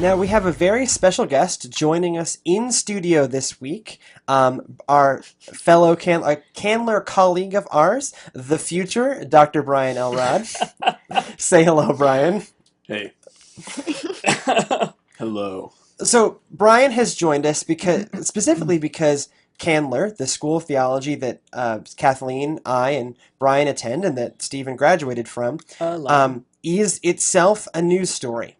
Now we have a very special guest joining us in studio this week. Our fellow Candler colleague of ours, the future, Dr. Brian Elrod. Say hello, Brian. Hey. Hello. So Brian has joined us specifically because Candler, the School of Theology that Kathleen, I, and Brian attend, and that Stephen graduated from, is itself a news story.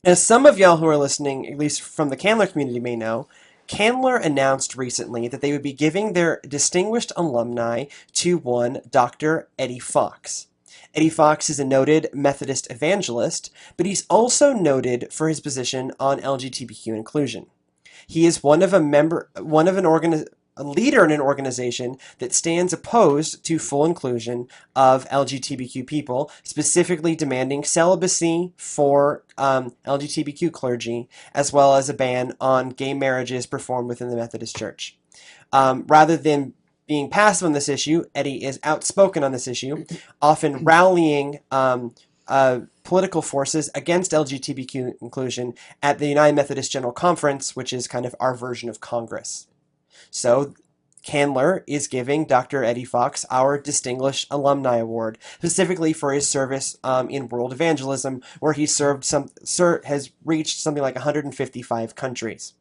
As some of y'all who are listening, at least from the Candler community, may know, Candler announced recently that they would be giving their distinguished alumni to one Dr. Eddie Fox. Eddie Fox is a noted Methodist evangelist, but he's also noted for his position on LGBTQ inclusion. He is a leader in an organization that stands opposed to full inclusion of LGBTQ people, specifically demanding celibacy for LGBTQ clergy, as well as a ban on gay marriages performed within the Methodist Church. Rather than being passive on this issue, Eddie is outspoken on this issue, often rallying political forces against LGBTQ inclusion at the United Methodist General Conference, which is kind of our version of Congress. So, Candler is giving Dr. Eddie Fox our Distinguished Alumni Award, specifically for his service in world evangelism, where he has reached something like 155 countries.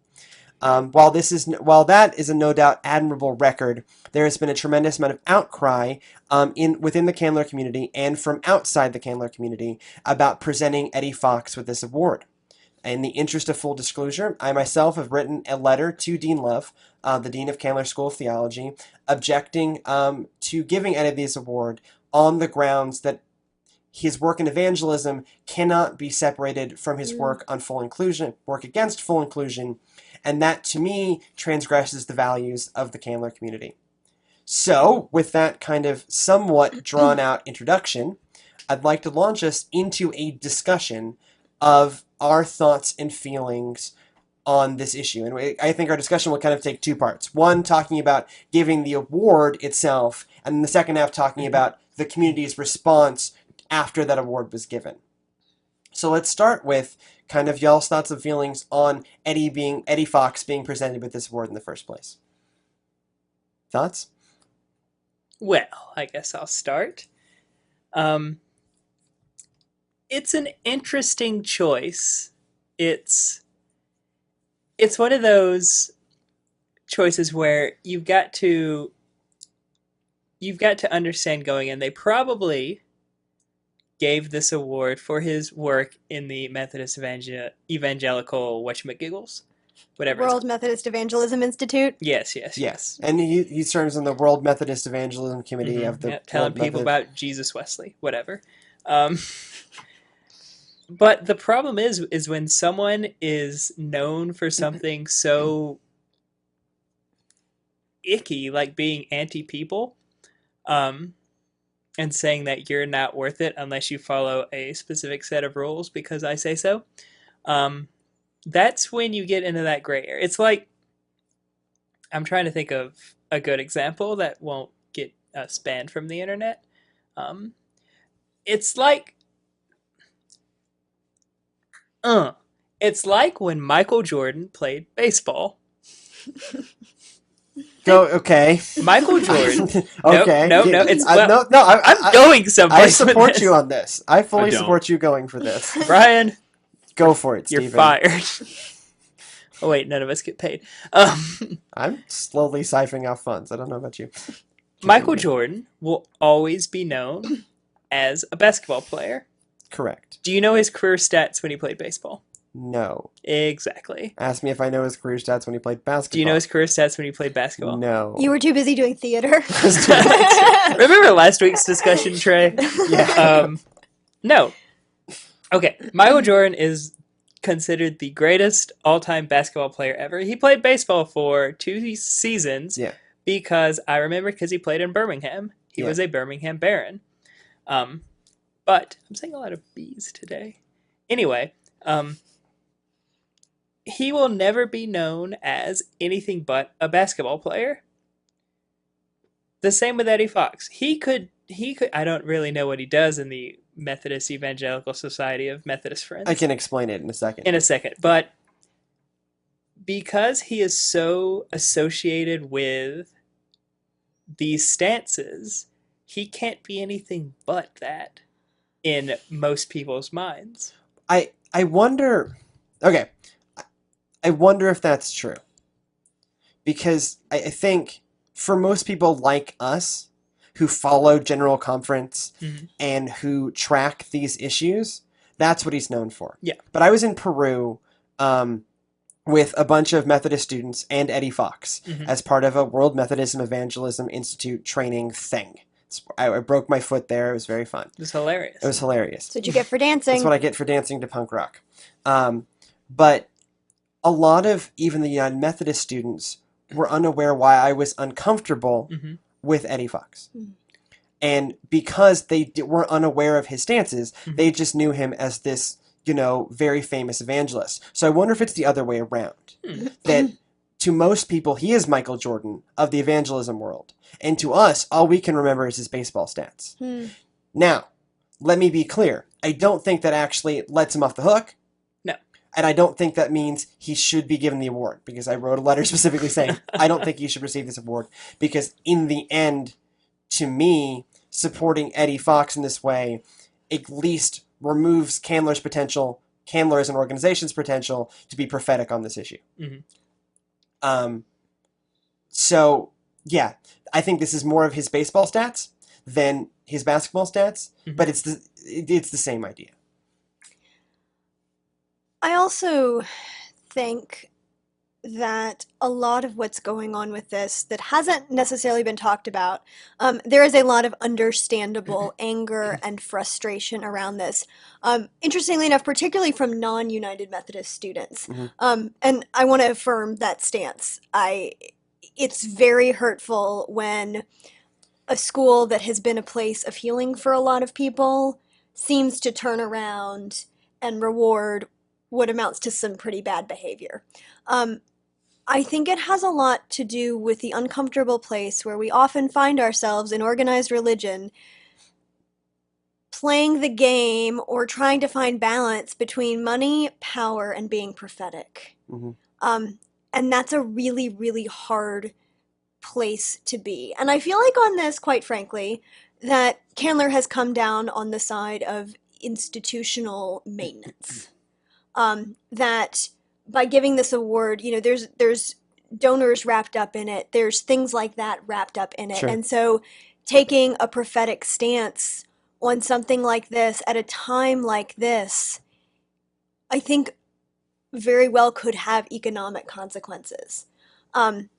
While that is a no doubt admirable record, there has been a tremendous amount of outcry within the Candler community and from outside the Candler community about presenting Eddie Fox with this award. In the interest of full disclosure, I myself have written a letter to Dean Love, the Dean of Candler School of Theology, objecting to giving Eddie this award on the grounds that his work in evangelism cannot be separated from his work on full inclusion, work against full inclusion, and that, to me, transgresses the values of the Candler community. So, with that kind of somewhat drawn-out introduction, I'd like to launch us into a discussion of our thoughts and feelings on this issue. And I think our discussion will kind of take two parts. One, talking about giving the award itself, and then the second half talking about the community's response after that award was given. So let's start with kind of y'all's thoughts and feelings on Eddie Fox being presented with this award in the first place. Thoughts? Well, I guess I'll start. It's an interesting choice. It's one of those choices where you've got to understand going in. They probably gave this award for his work in the Methodist evangelical whatchamagiggles, whatever. World Methodist Evangelism Institute. Yes. And he serves on the World Methodist Evangelism Committee of the telling people about Jesus Wesley, whatever. But the problem is when someone is known for something so icky, like being anti-people, and saying that you're not worth it unless you follow a specific set of rules because I say so, that's when you get into that gray area. It's like, I'm trying to think of a good example that won't get us banned from the internet. It's like when Michael Jordan played baseball. Go, okay. Michael Jordan. Okay. No. I'm going someplace. I support you on this. I fully support you going for this. Brian, go for it, Stephen. You're fired. Oh wait, none of us get paid. I'm slowly siphoning off funds. I don't know about you. Michael Jordan will always be known as a basketball player. Correct. Do you know his career stats when he played baseball? No. Exactly. Ask me if I know his career stats when he played basketball. Do you know his career stats when he played basketball? No. You were too busy doing theater. Remember last week's discussion, Trey? Yeah. No. Okay. Michael Jordan is considered the greatest all-time basketball player ever. He played baseball for 2 seasons. Yeah. Because he played in Birmingham. He was a Birmingham Baron. But I'm saying a lot of B's today. Anyway, he will never be known as anything but a basketball player. The same with Eddie Fox. He could I don't really know what he does in the Methodist Evangelical Society of Methodist Friends. I can explain it in a second. In a second. But because he is so associated with these stances, he can't be anything but that in most people's minds. I wonder. Okay, I wonder if that's true, because I think for most people like us who follow General Conference and who track these issues, that's what he's known for. Yeah. But I was in Peru with a bunch of Methodist students and Eddie Fox as part of a World Methodism Evangelism Institute training thing. I broke my foot there. It was very fun. It was hilarious. It was hilarious. That's what you get for dancing. That's what I get for dancing to punk rock. But a lot of even the United Methodist students were unaware why I was uncomfortable with Eddie Fox. And because they weren't unaware of his stances, they just knew him as this, very famous evangelist. So I wonder if it's the other way around. That to most people, he is Michael Jordan of the evangelism world. And to us, all we can remember is his baseball stats. Now, let me be clear. I don't think that actually lets him off the hook. No. And I don't think that means he should be given the award, because I wrote a letter specifically saying, I don't think he should receive this award, because in the end, to me, supporting Eddie Fox in this way at least removes Candler's as an organization's potential to be prophetic on this issue. So, yeah, I think this is more of his baseball stats than his basketball stats, but it's the same idea. I also think that a lot of what's going on with this that hasn't necessarily been talked about, there is a lot of understandable anger and frustration around this. Interestingly enough, particularly from non-United Methodist students. And I want to affirm that stance. It's very hurtful when a school that has been a place of healing for a lot of people seems to turn around and reward what amounts to some pretty bad behavior. I think it has a lot to do with the uncomfortable place where we often find ourselves in organized religion playing the game or trying to find balance between money, power, and being prophetic. And that's a really, really hard place to be. And I feel like on this, quite frankly, that Candler has come down on the side of institutional maintenance. That by giving this award, there's donors wrapped up in it. There's things like that wrapped up in it. Sure. And so taking a prophetic stance on something like this at a time like this, I think very well could have economic consequences. And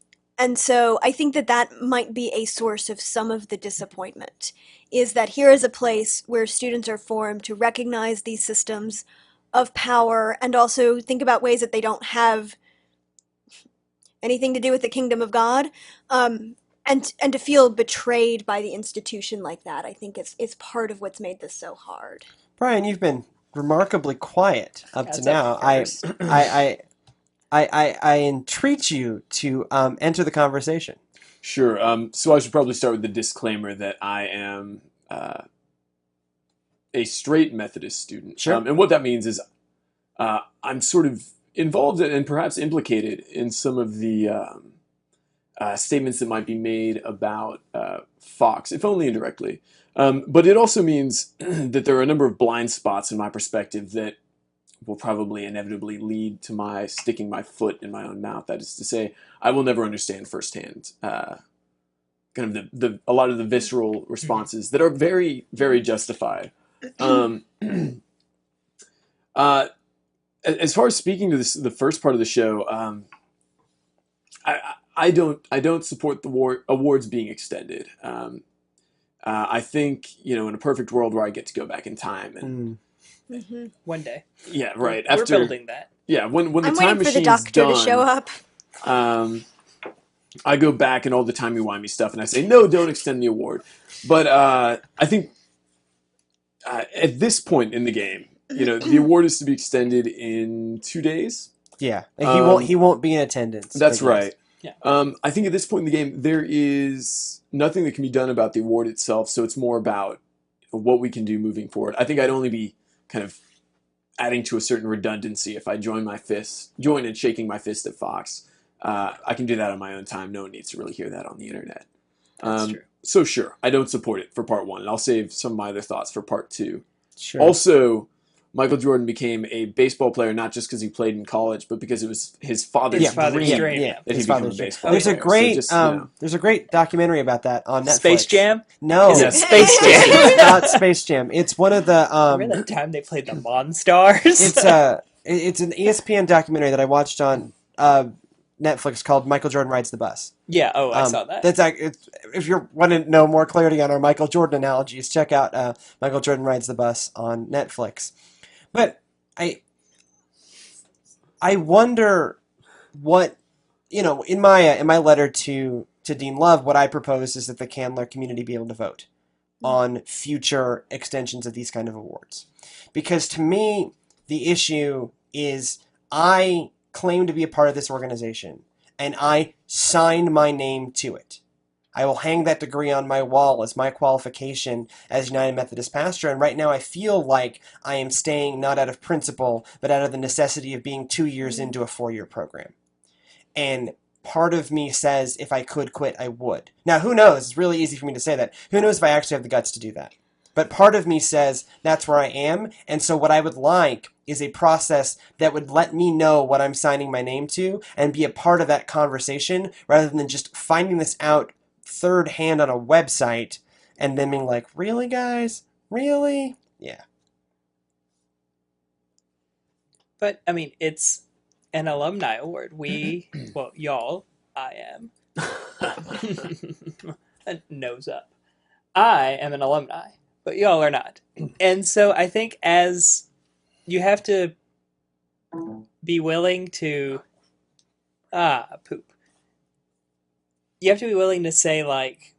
so I think that might be a source of some of the disappointment, is that here is a place where students are formed to recognize these systems of power and also think about ways that they don't have anything to do with the kingdom of God, and to feel betrayed by the institution like that. I think it's part of what's made this so hard. Brian, you've been remarkably quiet up to That's now. a first. I entreat you to enter the conversation. Sure. So I should probably start with the disclaimer that I am a straight Methodist student. Sure. And what that means is I'm sort of involved and perhaps implicated in some of the statements that might be made about Fox, if only indirectly. But it also means that there are a number of blind spots in my perspective that will probably inevitably lead to my sticking my foot in my own mouth. That is to say, I will never understand firsthand kind of a lot of the visceral responses that are very, very justified. As far as speaking to the first part of the show, I don't support the awards being extended. I think, in a perfect world where I get to go back in time and One day. yeah, right. We're building that. Yeah, when the I'm time waiting for the machine's doctor done, to show up. I go back and all the timey-wimey stuff, and I say, no, don't extend the award. But I think at this point in the game, the award is to be extended in 2 days. Yeah, he won't be in attendance. That's right. Yeah. I think at this point in the game, there is nothing that can be done about the award itself, so it's more about what we can do moving forward. I think I'd only be kind of adding to a certain redundancy if I join and shaking my fist at Fox. I can do that on my own time. No one needs to really hear that on the internet. That's true. So sure, I don't support it for part 1, and I'll save some of my other thoughts for part 2. Sure. Also, Michael Jordan became a baseball player not just because he played in college, but because it was his father's dream dream. that he His become a father's dream. baseball There's player. a great So just, there's a great documentary about that on Netflix. Space Jam? No, Is it Yes. Space Jam? it's not Space Jam. It's one of the Remember that time they played the Monstars? it's an ESPN documentary that I watched on Netflix called Michael Jordan Rides the Bus. Yeah, I saw that. That's if you want to know more clarity on our Michael Jordan analogies, check out Michael Jordan Rides the Bus on Netflix. But I wonder what, in my letter to Dean Love, what I propose is that the Candler community be able to vote on future extensions of these kind of awards. Because to me, the issue is I claim to be a part of this organization, and I signed my name to it. I will hang that degree on my wall as my qualification as United Methodist pastor, and right now I feel like I am staying not out of principle, but out of the necessity of being 2 years into a 4-year program. And part of me says if I could quit, I would. Now, who knows? It's really easy for me to say that. Who knows if I actually have the guts to do that? But part of me says that's where I am, and so what I would like is a process that would let me know what I'm signing my name to and be a part of that conversation rather than just finding this out third hand on a website and then being like, really, guys? Really? Yeah. But, I mean, it's an alumni award. Y'all, I am. Nose up. I am an alumni, but y'all are not. And so I think as you have to be willing to poop. You have to be willing to say, like,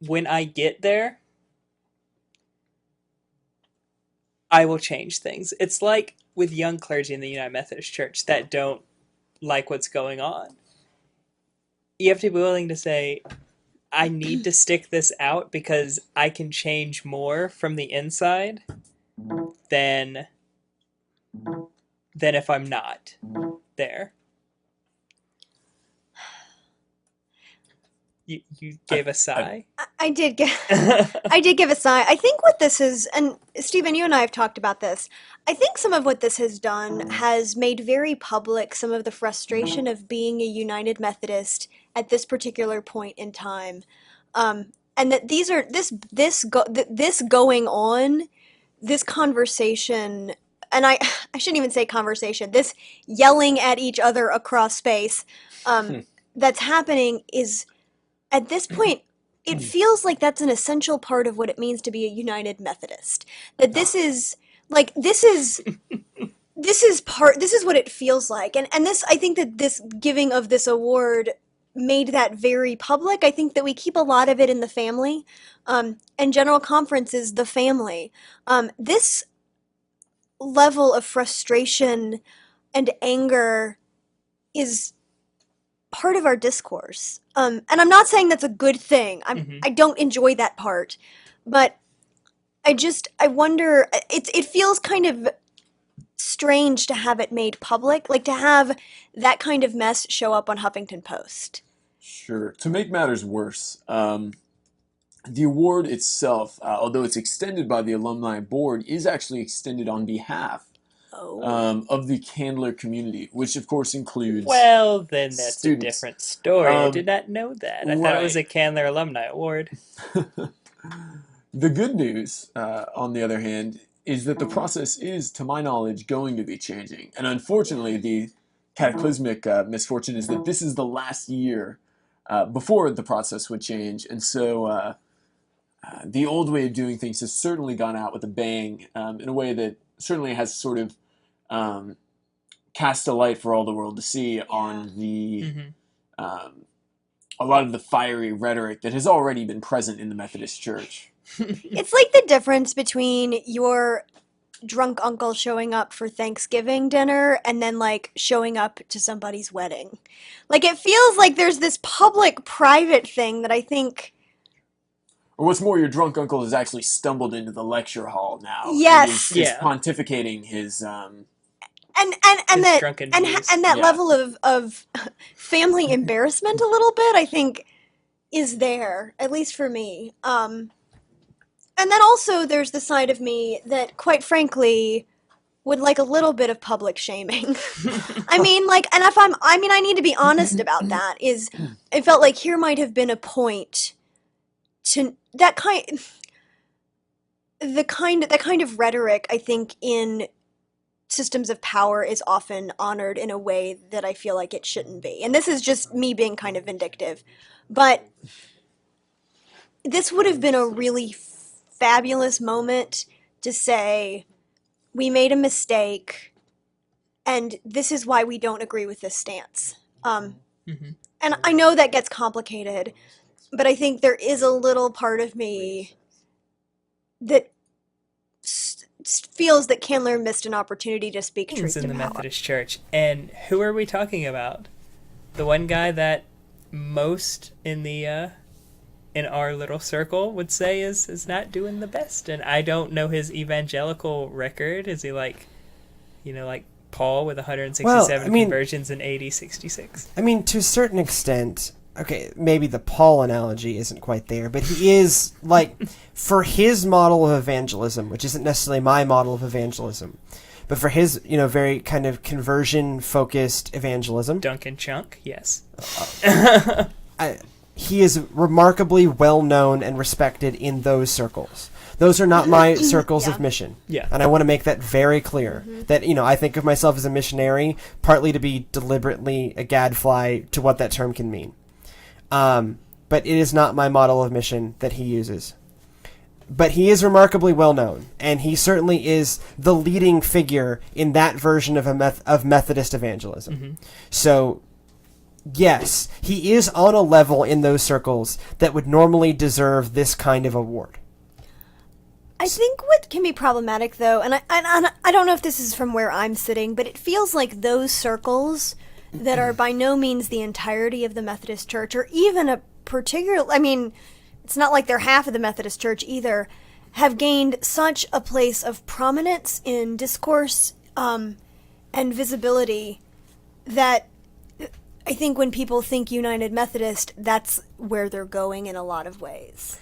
when I get there, I will change things. It's like with young clergy in the United Methodist Church that don't like what's going on. You have to be willing to say, I need to stick this out because I can change more from the inside than if I'm not there. You gave a sigh? I did give a sigh. I think what this is, and Stephen, you and I have talked about this. I think some of what this has done has made very public some of the frustration of being a United Methodist at this particular point in time, and that this going on, this conversation, and I shouldn't even say conversation. This yelling at each other across space, that's happening is. At this point, it feels like that's an essential part of what it means to be a United Methodist. That this is what it feels like. And I think that this giving of this award made that very public. I think that we keep a lot of it in the family. And General Conference is the family. This level of frustration and anger is part of our discourse. And I'm not saying that's a good thing. I don't enjoy that part. But I wonder, it feels kind of strange to have it made public, like to have that kind of mess show up on Huffington Post. Sure. To make matters worse, the award itself, although it's extended by the Alumni Board, is actually extended on behalf of the Candler community, which of course includes Well, then that's students. a different story. I did not know that. I thought it was a Right. Candler Alumni Award. The good news, on the other hand, is that the process is, to my knowledge, going to be changing. And unfortunately, the cataclysmic misfortune is that this is the last year before the process would change. And so the old way of doing things has certainly gone out with a bang, in a way that certainly has sort of cast a light for all the world to see on the a lot of the fiery rhetoric that has already been present in the Methodist Church. It's like the difference between your drunk uncle showing up for Thanksgiving dinner and then like showing up to somebody's wedding. Like it feels like there's this public private thing that I think Or what's more, your drunk uncle has actually stumbled into the lecture hall now. Yes. And is Yeah. pontificating his and His that drunken and views. and that Yeah. level of family embarrassment a little bit, I think, is there, at least for me. And then also there's the side of me that, quite frankly, would like a little bit of public shaming. I mean, like, and I need to be honest about that. Is I felt like here might have been a point to that kind of rhetoric. I think in systems of power is often honored in a way that I feel like it shouldn't be. And this is just me being kind of vindictive, but this would have been a really fabulous moment to say, we made a mistake, and this is why we don't agree with this stance. Mhm. And I know that gets complicated, but I think there is a little part of me that feels that Candler missed an opportunity to speak truth In to the power. Methodist Church. And who are we talking about? The one guy that most in the in our little circle would say is not doing the best. And I don't know his evangelical record. Is he like, like Paul with 167 conversions in AD 66? I mean, to a certain extent, okay, maybe the Paul analogy isn't quite there, but he is, like, for his model of evangelism, which isn't necessarily my model of evangelism, but for his, very kind of conversion-focused evangelism, Duncan Chunk, yes. he is remarkably well-known and respected in those circles. Those are not my circles of mission. Yeah. And I want to make that very clear. That, I think of myself as a missionary, partly to be deliberately a gadfly to what that term can mean. But it is not my model of mission that he uses. But he is remarkably well known, and he certainly is the leading figure in that version of of Methodist evangelism. So, yes, he is on a level in those circles that would normally deserve this kind of award. I think what can be problematic, though, and I don't know if this is from where I'm sitting, but it feels like those circles that are by no means the entirety of the Methodist Church, or even a particular, I mean, it's not like they're half of the Methodist Church either, have gained such a place of prominence in discourse and visibility that I think when people think United Methodist, that's where they're going in a lot of ways.